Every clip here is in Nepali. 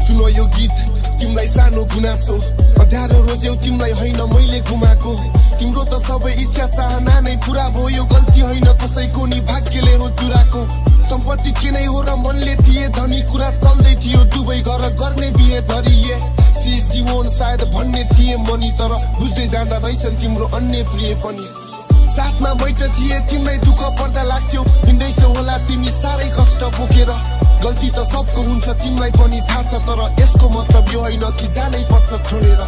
सुनो यो गीत तिमलाई सानो गुनासो अध्यारो रोज्यौ तिमलाई होइन मैले गुमाको तिम्रो त सबै इच्छा चाहना नै पूरा भयो गल्ती होइन कसैको नि भाग्यले हो जुराको सम्पत्ति के नै हो र मनले थिए धनी कुरा चल्दै थियो दुबै घर गर्ने बिहे धरिए सिस जीवन सायद भन्ने थिए मनी तर बुझ्दै जाँदा रहेछन् तिम्रो अन्य प्रिय पनि साथमा बैठ थिए तिमीलाई दुःख पर्दा लाग्थ्यो हिँड्दैछौ होला तिमी साह्रै कष्ट बोकेर गल्ती त सबको हुन्छ तिमीलाई पनि थाहा छ तर यसको मतलब यो होइन कि जानै पर्छ छोडेर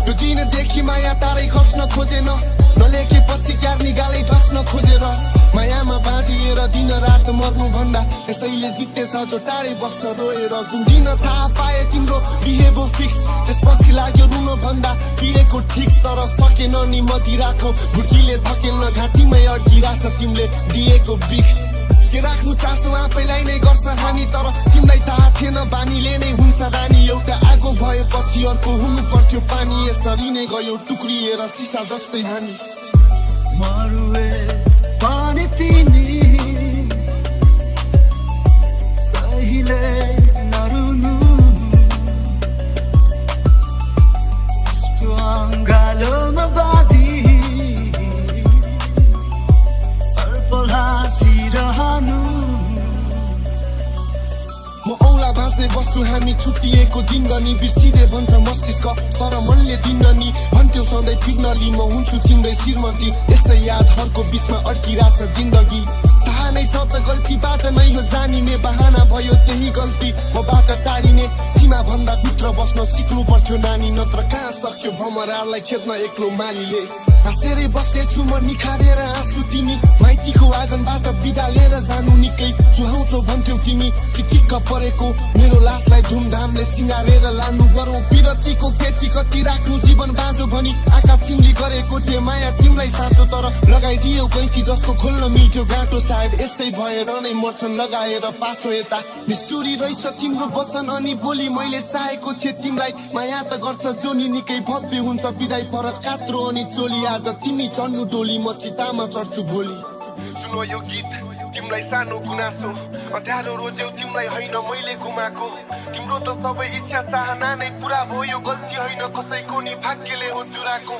यो दिनदेखि माया तारै खस्न खोजेन नलेखेपछि क्यार निगालै धस्न खोजेर मायामा बाँधिएर दिन रात मर्नु भन्दा यसैले जित्ने सजो टाढै बस्छ रोएर जुन दिन थाहा पाए तिम्रो बिहेभो फिक्स त्यसपछि लाग्यो रुन भन्दा पिएको ठिक तर सकेन नि मदिराको भुर्कीले धकेल्न घाँटीमै अड्किरहेछ तिमीले दिएको बिख के राख्नु चासो आफैलाई नै गर्छ हानि तर तिमीलाई थाहा थिएन बानीले नै हुन्छ रानी एउटा आगो भएपछि अर्को हुनु पर्थ्यो पानी यसरी नै गयो टुक्रिएर सिसा जस्तै हामी मरुए पानी तिमी कहिले नरुनु उसको अङ्गालोमा बाँधी हरपल हाँसिरहनु म औला बाँच्दै बस्छु हामी छुट्टिएको दिन गनी बिर्सिँदै भन्छ मस्तिष्क तर मनले दिन्न नि भन्थ्यौ सधैँ फिर्नली म हुन्छु तिम्रै श्रीमती यस्तै यादहरूको बिचमा अड्किरहेछ जिन्दगी थाहा नै छ त गल्तीबाट नै हो जानिने बहाना भयो त्यही गल्ती मबाट टाढिने सीमा भन्दा भित्र बस्न सिक्नु पर्थ्यो नानी नत्र कहाँ सक्यो भमरालाई खेद्न एक्लो मालीले हाँसेरै बस्नेछु म निखारेर आँसु तिमी माइतीको आँगनबाट बिदा लिएर जानु निकै सुहाउँछौ भन्थ्यौ तिमी चिटिक्क परेको मेरो लासलाई धुमधामले सिँगारेर लानु गरौँ विरतीको खेती कति राख्नु जीवन बाँझो भनी आँखा चिम्ली गरेको त्यो माया तिमीलाई साँचो तर लगाइदियो कैँची जस्तो खोल्न मिल्थ्यो गाँटो सायद यस्तै भएर नै मर्छन् लगाएर पाछो यता निष्ठुरी रहेछ तिम्रो वचन अनि बोली मैले चाहेको थिएँ तिमीलाई माया त गर्छ जोनी निकै भव्य हुन्छ बिदाई पर कात्रो अनि चोली आज तिमी चढ्नु डोली म चितामा चढ्छु भोलि सुनो यो गीत तिमीलाई सानो गुनासो अध्यारो रोज्यौ तिमीलाई होइन मैले गुमाको तिम्रो त सबै इच्छा चाहना नै पूरा भयो गल्ती होइन कसैको नि भाग्यले हो जुराको